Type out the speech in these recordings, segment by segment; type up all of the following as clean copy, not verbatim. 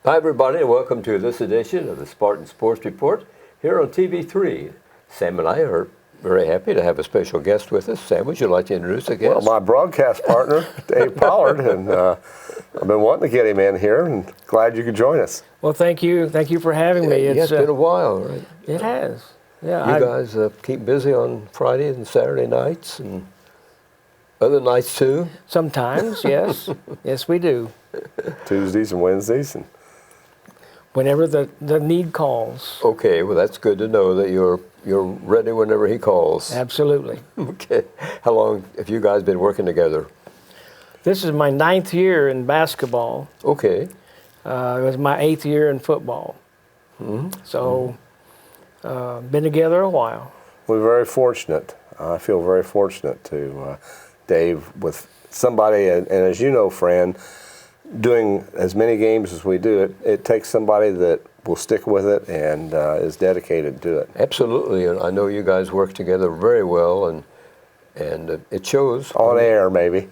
Hi, everybody, and welcome to this edition of the Spartan Sports Report here on TV3. Sam and I are very happy to have a special guest with us. Sam, would you like to introduce the guest? Well, my broadcast partner, Dave Pollard, and I've been wanting to get him in here, and glad you could join us. Well, thank you. Thank you for having me. It's been a while, right? It has. Yeah. You guys keep busy on Fridays and Saturday nights and other nights too? Sometimes, yes. Yes, we do. Tuesdays and Wednesdays. And whenever the need calls. Okay, well, that's good to know that you're ready whenever he calls. Absolutely. Okay. How long have you guys been working together? This is my 9th year in basketball. Okay. It was my 8th year in football. Mm-hmm. So, been together a while. We're very fortunate. I feel very fortunate to Dave with somebody, and as you know, Fran, doing as many games as we do, it takes somebody that will stick with it and is dedicated to it. Absolutely, and I know you guys work together very well, and it shows. On air, maybe.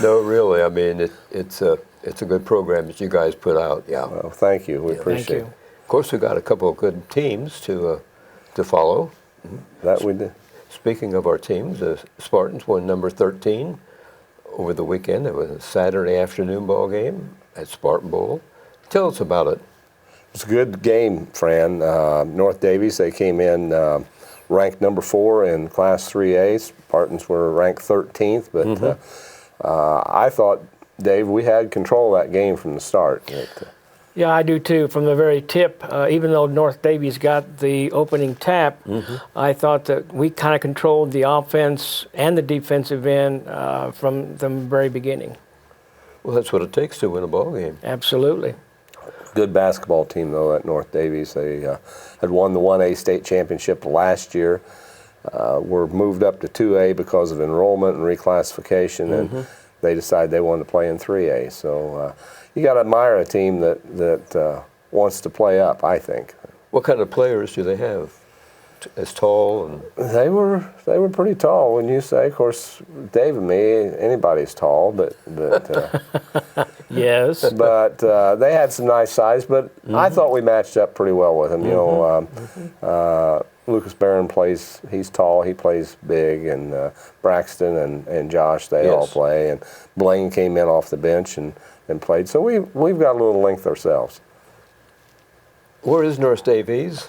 No, really. I mean, it's a good program that you guys put out. Yeah. Well, thank you. We appreciate it. Of course, we've got a couple of good teams to follow. That we did. Speaking of our teams, the Spartans won number 13 over the weekend. It was a Saturday afternoon ball game at Spartan Bowl. Tell us about it. It's a good game, Fran. North Davies, they came in ranked number 4 in Class 3A. Spartans were ranked 13th, but I thought, Dave, we had control of that game from the start. Yeah, I do too. From the very tip, even though North Davies got the opening tap, I thought that we kind of controlled the offense and the defensive end from the very beginning. Well, that's what it takes to win a ball game. Absolutely. Good basketball team, though, at North Davies. They had won the 1A state championship last year. Were moved up to 2A because of enrollment and reclassification, and they decided they wanted to play in 3A. So you got to admire a team that wants to play up, I think. What kind of players do they have? As tall and they were pretty tall. When you say, of course, Dave and me, anybody's tall, but yes. But they had some nice size. But I thought we matched up pretty well with them. You know, Lucas Barron plays. He's tall. He plays big, and Braxton and Josh, they all play. And Blaine came in off the bench and played. So we've got a little length ourselves. Where is North Davies?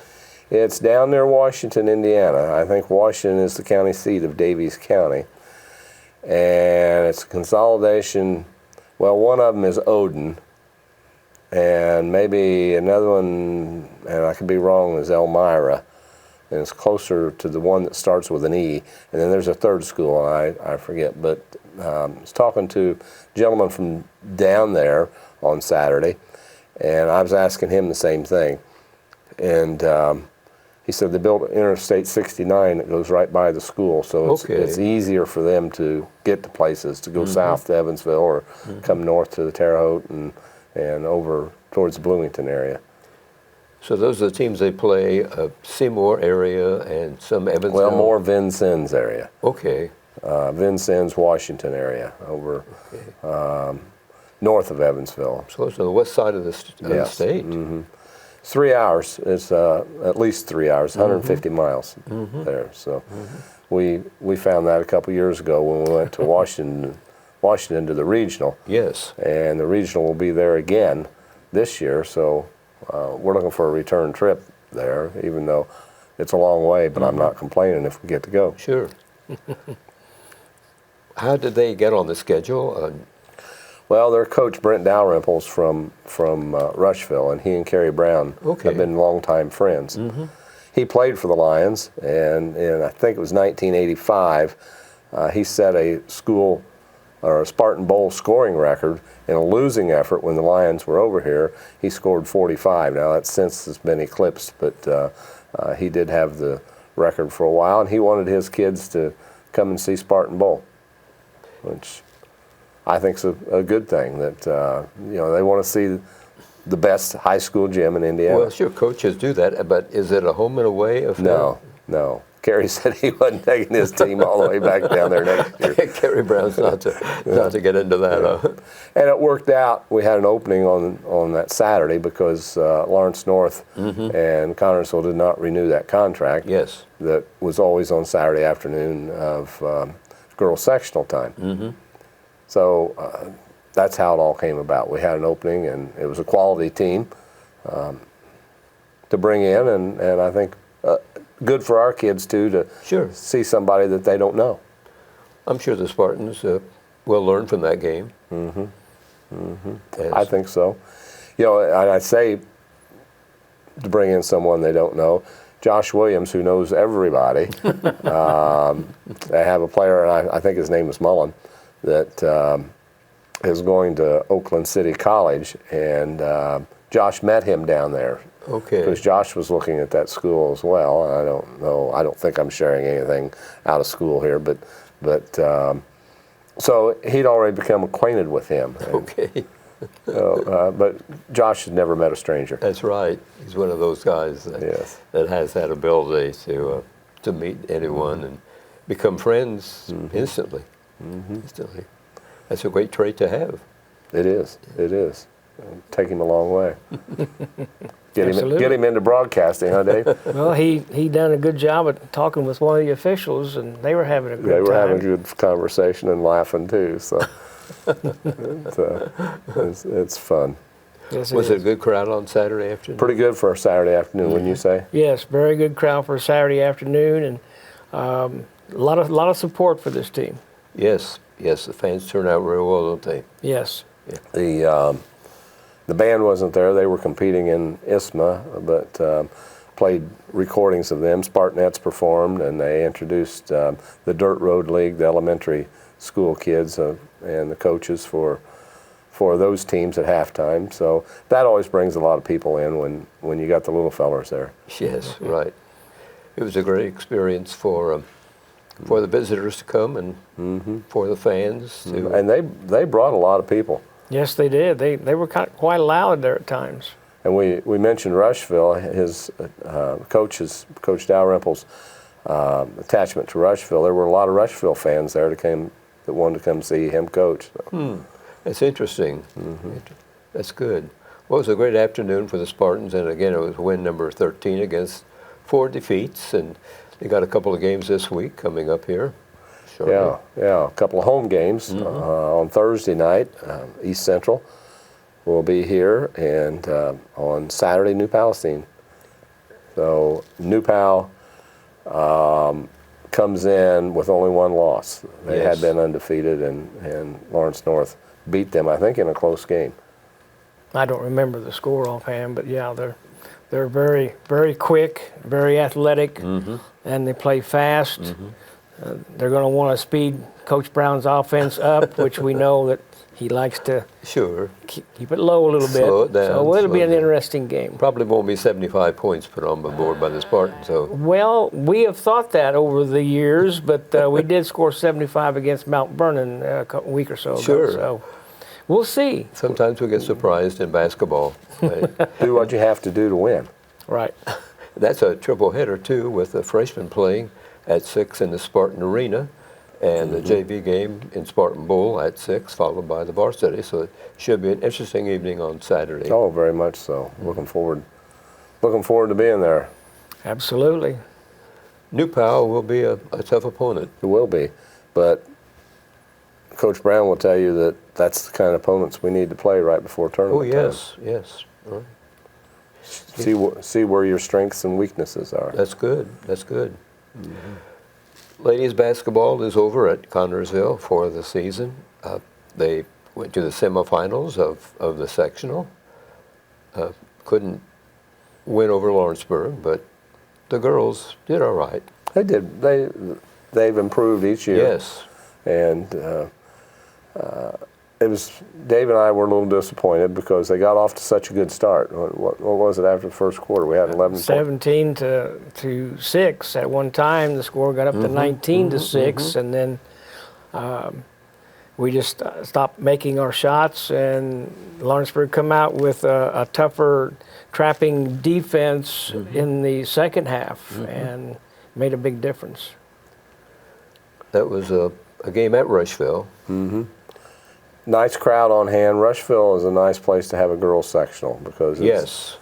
It's down near Washington, Indiana. I think Washington is the county seat of Davies County. And it's a consolidation. Well, one of them is Odin. And maybe another one, and I could be wrong, is Elmira. And it's closer to the one that starts with an E. And then there's a third school, I forget. But I was talking to a gentleman from down there on Saturday, and I was asking him the same thing. And he said they built Interstate 69 that goes right by the school, so it's easier for them to get to places, to go south to Evansville or come north to the Terre Haute and over towards the Bloomington area. So those are the teams they play, Seymour area and some Evansville? Well, more Vincennes area. Okay. Vincennes, Washington area, over north of Evansville. So it's on the west side of the state. 3 hours. It's at least 3 hours, 150 miles there. So we found that a couple years ago when we went to Washington to the regional. Yes. And the regional will be there again this year. So we're looking for a return trip there, even though it's a long way. But I'm not complaining if we get to go. Sure. How did they get on the schedule? Well, their coach, Brent Dalrymple's from Rushville, and he and Kerry Brown have been longtime friends. He played for the Lions, and in I think it was 1985, he set a school or a Spartan Bowl scoring record in a losing effort when the Lions were over here. He scored 45. Now, that since has been eclipsed, but he did have the record for a while, and he wanted his kids to come and see Spartan Bowl, which I think is a good thing, that they want to see the best high school gym in Indiana. Well, sure, coaches do that, but is it a home and away affair? No, No. Kerry said he wasn't taking his team all the way back down there next year. Kerry Brown's not to get into that. And it worked out. We had an opening on that Saturday because Lawrence North and Connersville did not renew that contract. Yes. That was always on Saturday afternoon of girls sectional time. So that's how it all came about. We had an opening, and it was a quality team to bring in, and I think good for our kids too to see somebody that they don't know. I'm sure the Spartans will learn from that game. I think so. You know, I say to bring in someone they don't know. Josh Williams, who knows everybody, they have a player, and I think his name is Mullen, that is going to Oakland City College, and Josh met him down there. Okay. Because Josh was looking at that school as well. I don't know. I don't think I'm sharing anything out of school here, but so he'd already become acquainted with him. Okay. But Josh had never met a stranger. That's right. He's one of those guys that has that ability to meet anyone and become friends instantly. Instantly. That's a great trait to have. It is. It is. It'll take him a long way. Get him into broadcasting, huh, Dave? Well, he done a good job at talking with one of the officials, and they were having a good time. They were having a good conversation and laughing too. So it's fun. Yes, Was it a good crowd on Saturday afternoon? Pretty good for a Saturday afternoon, wouldn't you say? Yes, very good crowd for a Saturday afternoon, and a lot of support for this team. Yes, yes, the fans turn out real well, don't they? Yes. Yeah. The band wasn't there. They were competing in ISMA, but played recordings of them. Spartanettes performed, and they introduced the Dirt Road League, the elementary school kids and the coaches for those teams at halftime. So that always brings a lot of people in when you got the little fellers there. Yes, right. It was a great experience for the visitors to come and for the fans to. And they brought a lot of people. Yes, they did. They were quite loud there at times. And we mentioned Rushville. His Coach Dalrymple's attachment to Rushville. There were a lot of Rushville fans there that wanted to come see him coach. So. That's interesting. That's good. Well, it was a great afternoon for the Spartans, and again, it was win number 13 against 4 defeats, and they got a couple of games this week coming up here. Shortly. Yeah, a couple of home games on Thursday night. East Central will be here, and on Saturday, New Palestine. So New Pal comes in with only one loss. They had been undefeated, and Lawrence North beat them, I think, in a close game. I don't remember the score offhand, but yeah, they're very, very quick, very athletic, and they play fast. They're going to want to speed Coach Brown's offense up, which we know that he likes to keep it low a little bit. Slow it down. So it'll be an interesting game. Probably won't be 75 points put on the board by the Spartans. So. Well, we have thought that over the years, but we did score 75 against Mount Vernon a week or so ago. Sure. So we'll see. Sometimes we get surprised in basketball. Do what you have to do to win. Right. That's a triple header, too, with the freshmen playing at 6 in the Spartan Arena, and the JV game in Spartan Bowl at 6, followed by the varsity. So it should be an interesting evening on Saturday. Oh, very much so. Looking forward to being there. Absolutely. New Pal will be a tough opponent. It will be, but Coach Brown will tell you that that's the kind of opponents we need to play right before tournament time. Yes. Right. See where your strengths and weaknesses are. That's good. That's good. Ladies basketball is over at Connersville for the season. They went to the semifinals of the sectional. Couldn't win over Lawrenceburg, but the girls did all right. They did. They've improved each year. Yes. And it was Dave and I were a little disappointed because they got off to such a good start. What was it after the first quarter? We had 11 17 to 6 at one time. The score got up to 19 to 6, and then we just stopped making our shots, and Lawrenceburg come out with a tougher trapping defense in the second half, and made a big difference. That was a game at Rushville. Nice crowd on hand. Rushville is a nice place to have a girls sectional because it's, Yes.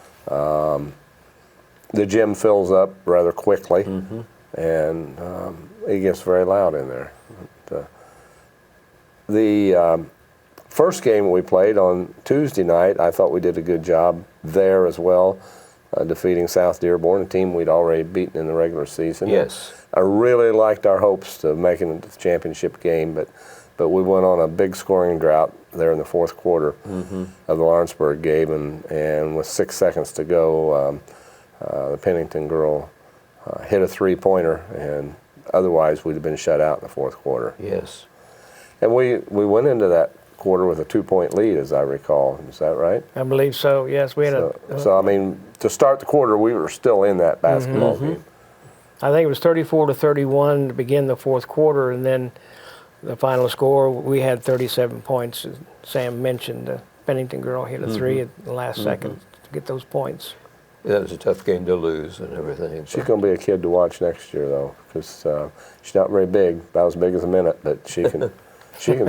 the gym fills up rather quickly, and it gets very loud in there. But, the first game we played on Tuesday night, I thought we did a good job there as well, defeating South Dearborn, a team we'd already beaten in the regular season. Yes. I really liked our hopes of making it to the championship game, but we went on a big scoring drought there in the fourth quarter of the Lawrenceburg game, and with 6 seconds to go, the Pennington girl hit a three-pointer, and otherwise we'd have been shut out in the fourth quarter. Yes. And we went into that quarter with a 2-point lead, as I recall. Is that right? I believe so. Yes, we had So I mean, to start the quarter, we were still in that basketball game. I think it was 34-31 to begin the fourth quarter, and then the final score, we had 37 points. As Sam mentioned, the Pennington girl hit a three at the last second to get those points. That was a tough game to lose and everything. She's going to be a kid to watch next year, though, because she's not very big, about as big as a minute, but she can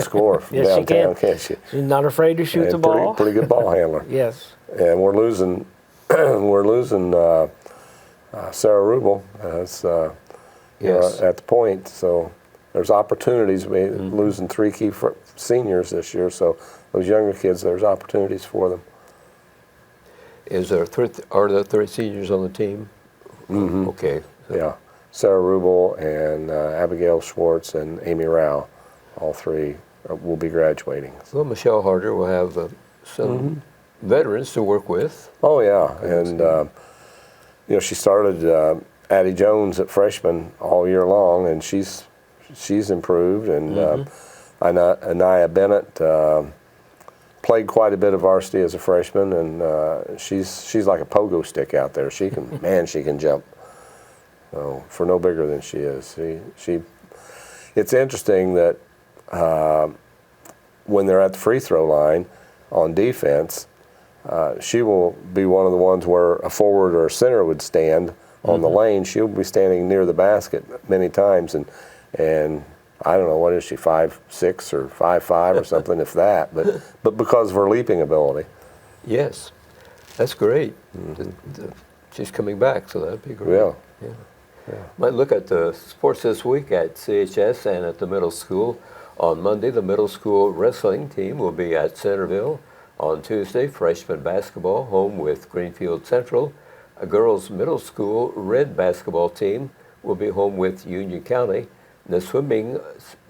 score from Yes, she downtown, can. can't she? She's not afraid to shoot And the ball. Pretty good ball handler. Yes. And we're losing Sarah Rubel as Yes. at the point, so there's opportunities. We're losing 3 key seniors this year, so those younger kids, there's opportunities for them. Are there 3 seniors on the team? Okay. Yeah, Sarah Rubel and Abigail Schwartz and Amy Rao, all 3 will be graduating. Well, Michelle Harder will have some veterans to work with. Oh yeah, and she started Addie Jones at freshman all year long, and she's improved. And Anaya Bennett played quite a bit of varsity as a freshman, and she's like a pogo stick out there. She can she can jump. So for no bigger than she is, she. It's interesting that when they're at the free throw line on defense, she will be one of the ones where a forward or a center would stand on the lane. She'll be standing near the basket many times, and I don't know, what is she, 5'6" or 5'5" or something, if that, but because of her leaping ability. Yes, that's great. She's coming back, so that'd be great. Yeah. Might look at the sports this week at CHS and at the middle school. On Monday, the middle school wrestling team will be at Centerville. On Tuesday, freshman basketball home with Greenfield Central. A girls' middle school red basketball team will be home with Union County. The swimming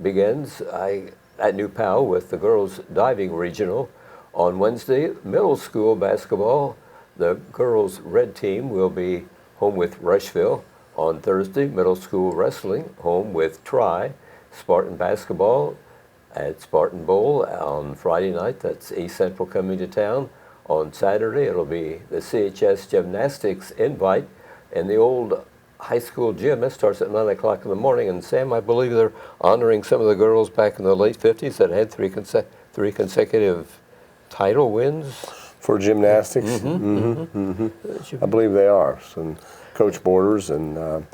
begins at New Powell with the girls' diving regional. On Wednesday, middle school basketball, the girls' red team will be home with Rushville. On Thursday, middle school wrestling home with Tri. Spartan basketball at Spartan Bowl. On Friday night, that's East Central coming to town. On Saturday, it'll be the CHS gymnastics invite in the old high school gym. It starts at 9 o'clock in the morning. And Sam, I believe they're honoring some of the girls back in the late 50s that had three consecutive title wins. For gymnastics? I believe they are. And Coach Borders and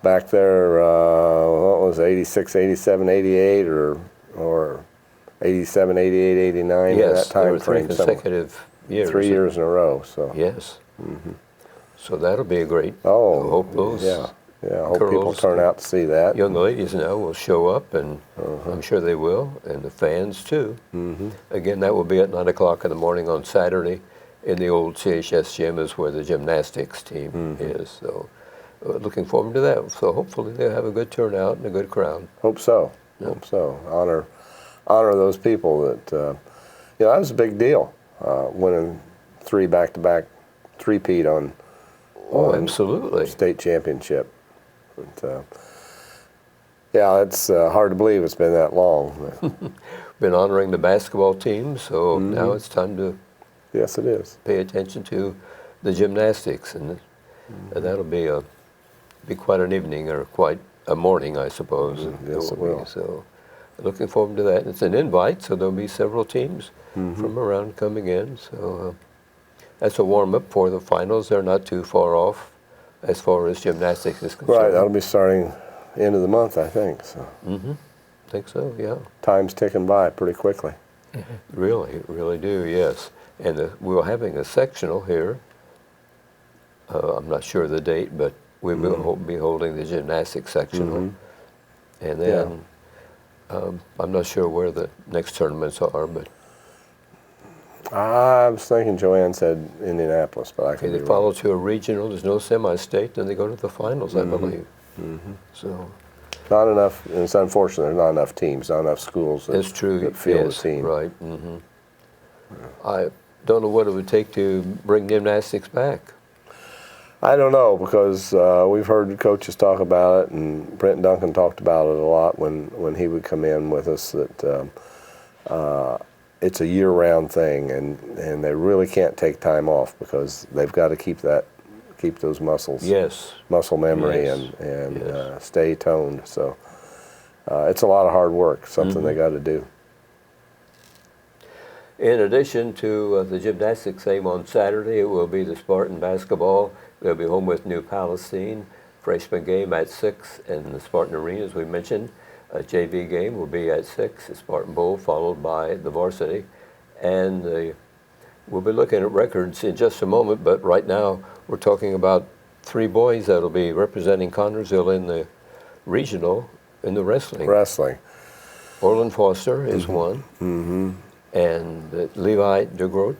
back there, what was it, 86, 87, 88, or 87, 88, 89, Yes, in that time there were 3 frame. consecutive years. 3 years in a row. So Yes. So that'll be a great. Oh, I hope those yeah. I hope people girls turn out to see that. young ladies now will show up, and I'm sure they will, and the fans too. Again, that will be at 9 o'clock in the morning on Saturday in the old CHS gym, is where the gymnastics team is. So looking forward to that. So hopefully they'll have a good turnout and a good crowd. Hope so. Hope so. Honor those people that, that was a big deal, winning 3 back-to-back three-peat on Absolutely. state championship. But, it's hard to believe it's been that long. Been honoring the basketball team, so now it's time to Yes, it is. pay attention to the gymnastics, and that'll be quite an evening, or quite a morning, I suppose. Yes, it be. will. So looking forward to that. It's an invite, so there'll be several teams from around coming in. So that's a warm-up for the finals. They're not too far off as far as gymnastics is concerned. Right, that'll be starting end of the month, I think. So. I think so, yeah. Time's ticking by pretty quickly. Really do, yes. And we're having a sectional here. I'm not sure of the date, but we will be holding the gymnastics sectional. And then I'm not sure where the next tournaments are, but I was thinking Joanne said Indianapolis, but I could be they wrong. follow to a regional. There's no semi-state, then they go to the finals, I believe. So Not enough, and it's unfortunate there's not enough teams, not enough schools that, it's true. that field Yes, a team. right. I don't know what it would take to bring gymnastics back. I don't know, because we've heard coaches talk about it, and Brent Duncan talked about it a lot when he would come in with us, that it's a year-round thing, and they really can't take time off because they've got to keep those muscles, muscle memory, and stay toned. So it's a lot of hard work, something they got to do. In addition to the gymnastics game on Saturday, it will be the Spartan basketball. They'll be home with New Palestine. Freshman game at 6 in the Spartan Arena, as we mentioned. A JV game will be at 6, the Spartan Bowl, followed by the varsity. And we'll be looking at records in just a moment, but right now we're talking about 3 boys that will be representing Connersville in the regional in the wrestling. Orland Foster is one. And Levi DeGroat.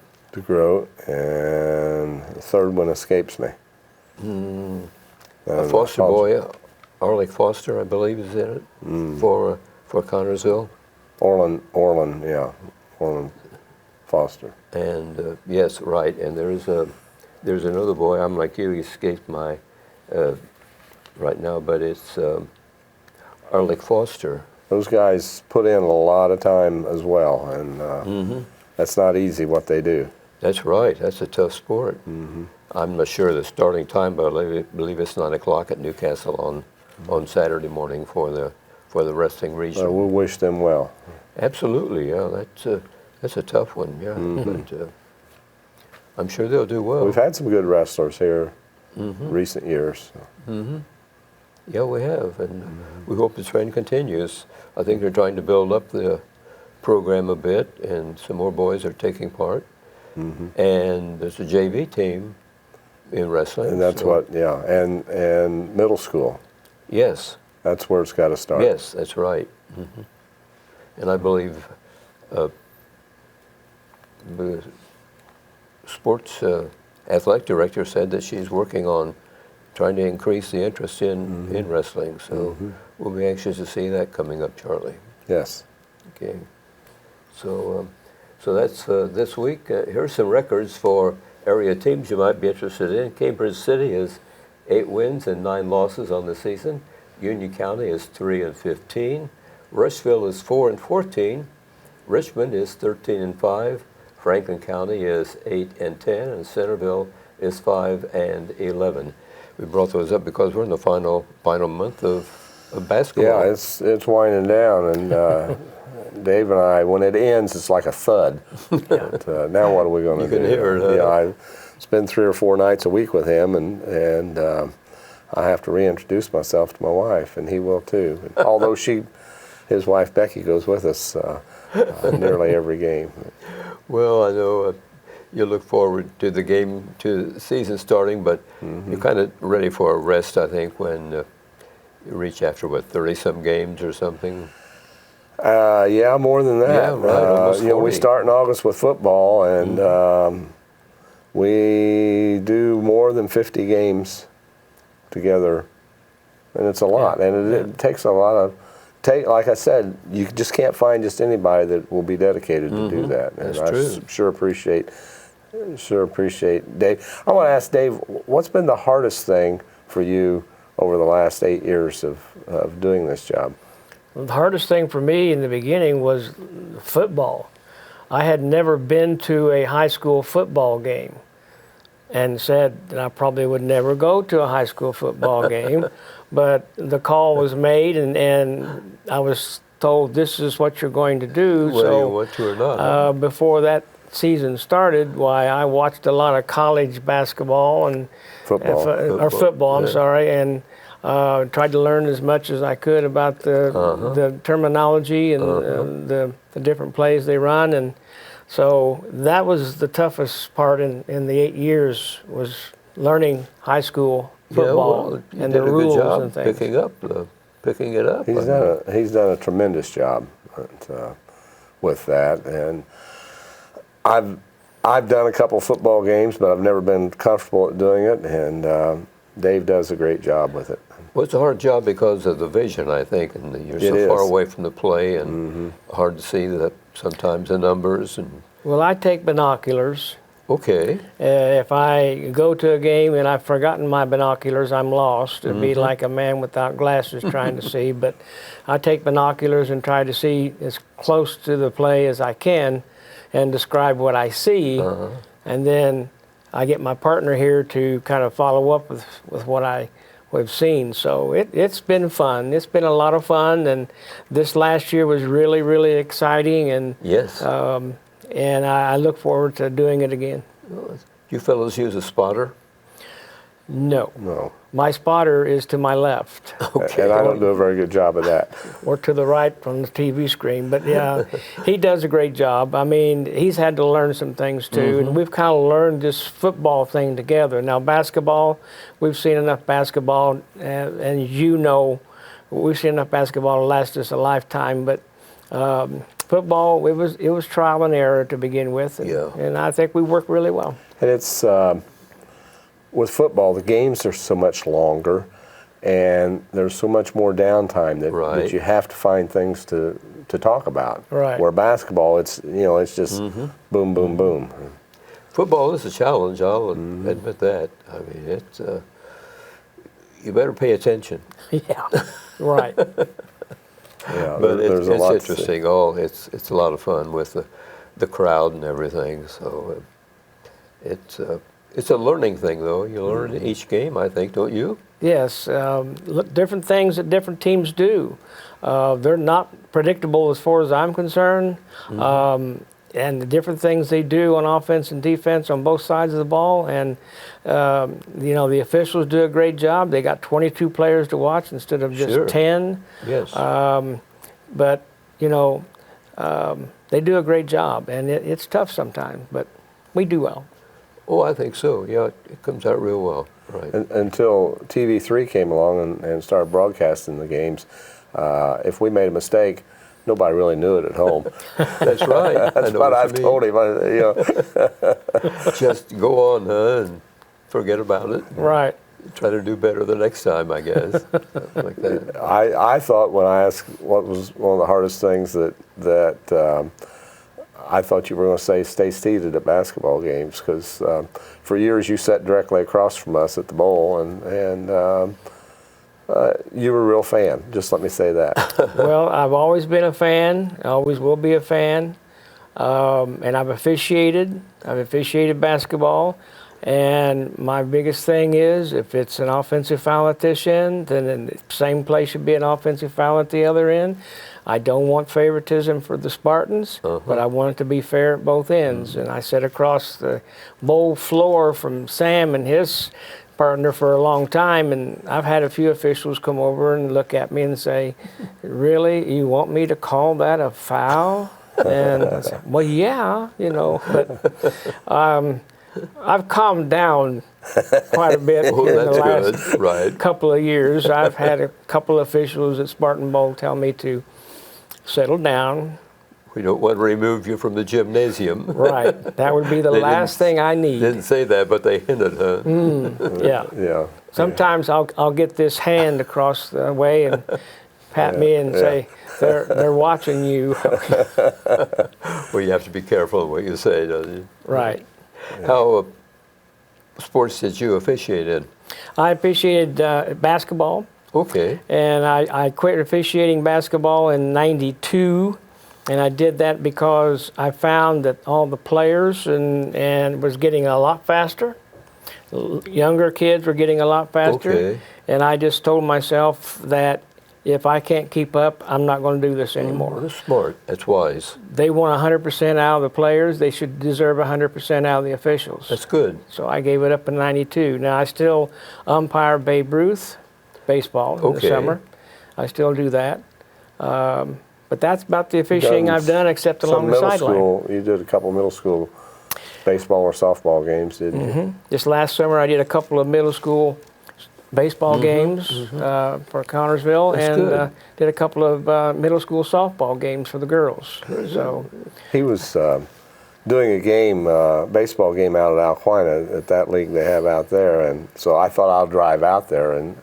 And the third one escapes me. A Foster boy, Arlick Foster, I believe, is in it for Connersville. Orland Foster. And yes, right. And there's another boy. I'm like you. He escaped my right now, but it's Arlick Foster. Those guys put in a lot of time as well, and that's not easy what they do. That's right. That's a tough sport. I'm not sure the starting time, but I believe it's 9 o'clock at Newcastle on Saturday morning for the wrestling regional. We'll wish them well. Absolutely, yeah. That's a tough one, yeah. But I'm sure they'll do well. We've had some good wrestlers here recent years. So. Yeah, we have, and we hope the trend continues. I think they're trying to build up the program a bit, and some more boys are taking part. And there's a JV team in wrestling. And that's and middle school. Yes. That's where it's got to start. Yes, that's right. And I believe the sports athletic director said that she's working on trying to increase the interest in wrestling. So we'll be anxious to see that coming up shortly. Yes. Okay. So that's this week. Here's some records for area teams you might be interested in. Cambridge City is 8 wins and 9 losses on the season. Union County is 3-15. Rushville is 4-14. Richmond is 13-5. Franklin County is 8-10, and Centerville is 5-11. We brought those up because we're in the final month of basketball. Yeah, it's winding down, and Dave and I, when it ends, it's like a thud. But, now what are we going to do? You can hear it. Yeah, I spend 3 or 4 nights a week with him, and I have to reintroduce myself to my wife, and he will too. Although his wife Becky goes with us nearly every game. Well, I know you look forward to the game, to the season starting, but you're kind of ready for a rest, I think, when you reach after, 30-some games or something? Yeah, more than that. Yeah, right, almost 40. We start in August with football, and we do more than 50 games together, and it's a lot, and it takes a lot of. Like I said, you just can't find just anybody that will be dedicated to do that. And That's true. I sure appreciate Dave. I want to ask Dave, what's been the hardest thing for you over the last 8 years of doing this job? Well, the hardest thing for me in the beginning was football. I had never been to a high school football game and said that I probably would never go to a high school football game. But the call was made, and I was told this is what you're going to do. Whether you want to or not. Before that season started, I watched a lot of college basketball, and Football. Or football, I'm yeah. sorry, and tried to learn as much as I could about the terminology and the different plays they run, and so that was the toughest part in the 8 years, was learning high school football well, you and did the a rules good job and things. picking it up. He's done a tremendous job with that, and I've done a couple football games, but I've never been comfortable at doing it, and Dave does a great job with it. Well, it's a hard job because of the vision, I think, and you're so far away from the play, and hard to see that sometimes the numbers. And Well, I take binoculars. okay, If I go to a game and I've forgotten my binoculars, I'm lost. It'd be like a man without glasses trying to see. But I take binoculars and try to see as close to the play as I can and describe what I see. And then I get my partner here to kind of follow up with what we've seen. So it's been fun. It's been a lot of fun. And this last year was really, really exciting. And yes. and I look forward to doing it again. You fellows use a spotter? No. No. My spotter is to my left Okay. And I don't do a very good job of that. or to the right from the TV screen. But yeah, he does a great job. I mean, he's had to learn some things too. And we've kind of learned this football thing together. Now, basketball, we've seen enough basketball. And you know, we've seen enough basketball to last us a lifetime. But football, it was trial and error to begin with. And I think we work really well. And it's, with football, the games are so much longer, and there's so much more downtime that you have to find things to talk about. Right. Where basketball, it's just boom, boom, boom. Football is a challenge, I'll admit that. I mean, it's, you better pay attention. Yeah, right. Yeah, But there's it's a lot to see. interesting. It's a lot of fun with the crowd and everything. So it's a learning thing, though. You learn each game, I think, don't you? Yes, different things that different teams do. They're not predictable as far as I'm concerned. And the different things they do on offense and defense on both sides of the ball. And, the officials do a great job. They got 22 players to watch instead of just 10. Yes. But, they do a great job. And it's tough sometimes, but we do well. Oh, I think so. Yeah, it comes out real well. Right. Until TV3 came along and started broadcasting the games, if we made a mistake, nobody really knew it at home. That's right. That's what I've told him. Just go on and forget about it. Right. Try to do better the next time, I guess. Like that. I thought when I asked what was one of the hardest things that I thought you were going to say stay seated at basketball games, because for years you sat directly across from us at the bowl, and you were a real fan. Just let me say that. Well, I've always been a fan. I always will be a fan. And I've officiated basketball. And my biggest thing is, if it's an offensive foul at this end, then the same play should be an offensive foul at the other end. I don't want favoritism for the Spartans, but I want it to be fair at both ends. And I sat across the bowl floor from Sam and his partner for a long time, and I've had a few officials come over and look at me and say, "Really, you want me to call that a foul?" And I said, "Well, yeah, but I've calmed down quite a bit in the last couple of years. I've had a couple of officials at Spartan Bowl tell me to settle down. We don't want to remove you from the gymnasium. Right. That would be the last thing I need. Didn't say that, but they hinted, huh? Yeah. Yeah. Sometimes I'll get this hand across the way and pat me and say, they're watching you. Well, you have to be careful what you say, don't you? Right. How sports did you officiate in? I officiated basketball. Okay. And I quit officiating basketball in '92. And I did that because I found that all the players and was getting a lot faster. Younger kids were getting a lot faster. Okay. And I just told myself that if I can't keep up, I'm not going to do this anymore. That's smart. That's wise. They want 100% out of the players. They should deserve 100% out of the officials. That's good. So I gave it up in '92. Now I still umpire Babe Ruth baseball in the summer. I still do that. But that's about the officiating I've done, except along the sideline. You did a couple of middle school baseball or softball games, didn't you? This last summer, I did a couple of middle school baseball games for Connersville, and did a couple of middle school softball games for the girls. So he was doing a game, baseball game out at Alquina at that league they have out there, and so I thought I'll drive out there and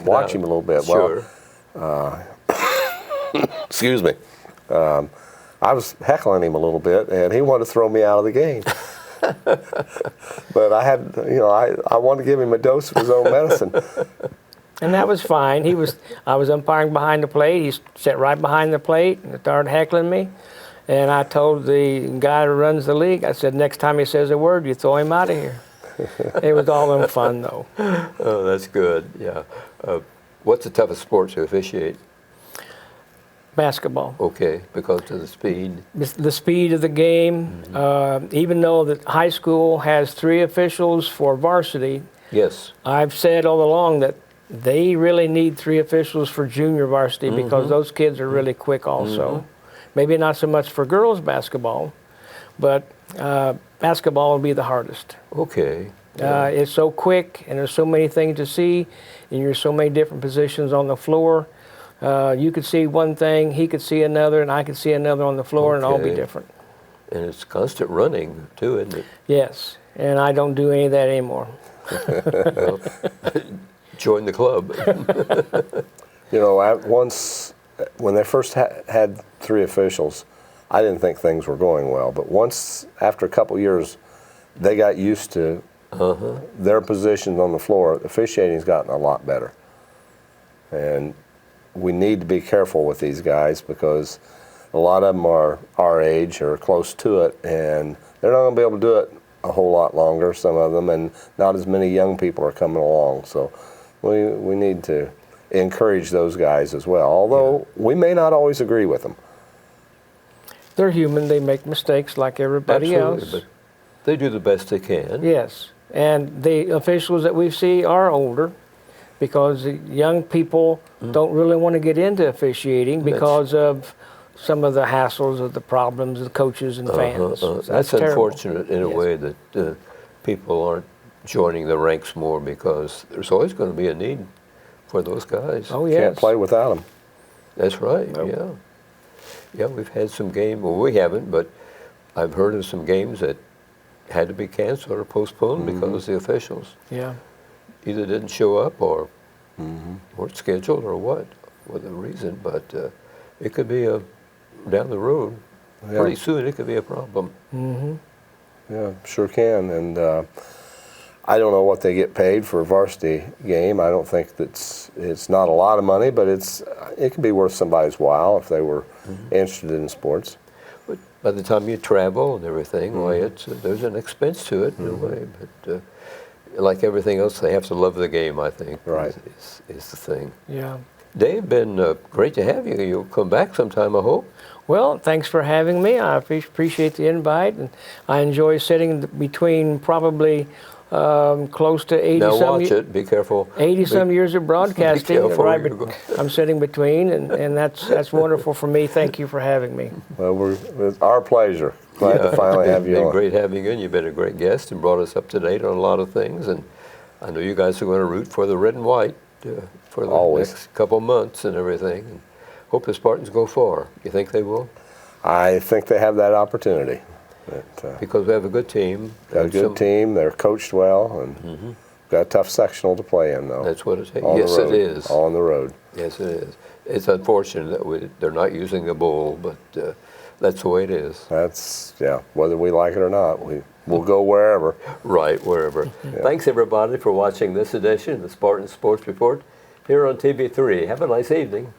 watch him a little bit. Sure. Well, excuse me. I was heckling him a little bit, and he wanted to throw me out of the game. But I had, I wanted to give him a dose of his own medicine. And that was fine. I was umpiring behind the plate. He sat right behind the plate and started heckling me. And I told the guy who runs the league, I said, next time he says a word, you throw him out of here. It was all in fun, though. Oh, that's good. Yeah. What's the toughest sport to officiate? Basketball. Okay, because of the speed. The speed of the game. Even though the high school has 3 officials for varsity, Yes. I've said all along that they really need 3 officials for junior varsity because those kids are really quick also. Maybe not so much for girls basketball, but basketball will be the hardest. Okay. It's so quick, and there's so many things to see, and you're so many different positions on the floor. You could see one thing, he could see another, and I could see another on the floor, and all be different. And it's constant running, too, isn't it? Yes, and I don't do any of that anymore. Well, join the club. Once, when they first had 3 officials, I didn't think things were going well. But once, after a couple years, they got used to their positions on the floor. Officiating's gotten a lot better. And we need to be careful with these guys because a lot of them are our age or close to it, and they're not going to be able to do it a whole lot longer, some of them, and not as many young people are coming along. So we need to encourage those guys as well, although we may not always agree with them. They're human. They make mistakes like everybody else. But they do the best they can. Yes, and the officials that we see are older because the young people don't really want to get into officiating because of some of the hassles of the problems of coaches and fans. That's terrible. unfortunate in a way that people aren't joining the ranks more because there's always going to be a need for those guys. Oh, yes. Can't play without them. That's right, Nope. yeah. Yeah, we've had some games, well, we haven't, but I've heard of some games that had to be canceled or postponed because of the officials Yeah. either didn't show up or weren't scheduled or what the reason, but it could be down the road. Yeah. Pretty soon it could be a problem. Yeah, sure can. And I don't know what they get paid for a varsity game. I don't think it's not a lot of money, but it can be worth somebody's while if they were interested in sports. But by the time you travel and everything, why there's an expense to it in a way. But like everything else, they have to love the game, I think. Right. Is the thing. Yeah. Dave, been great to have you. You'll come back sometime, I hope. Well, thanks for having me. I appreciate the invite, and I enjoy sitting between probably close to 80 Now some watch it. Be careful. 80 some years of broadcasting. careful where you go. I'm sitting between, and that's wonderful for me. Thank you for having me. Well, it's our pleasure. Glad to finally have you It's been on. great having you, and you've been a great guest and brought us up to date on a lot of things. And I know you guys are going to root for the red and white for the Always. next couple months and everything. And hope the Spartans go far. You think they will? I think they have that opportunity. Because we have a good team. Got a and good team. They're coached well, and got a tough sectional to play in, though. That's what it takes. On the Yes, road. it is. On the road. Yes, it is. It's unfortunate that they're not using the bowl, but that's the way it is. That's, whether we like it or not, we'll go wherever. Right, wherever. Thanks, everybody, for watching this edition of the Spartan Sports Report here on TV3. Have a nice evening.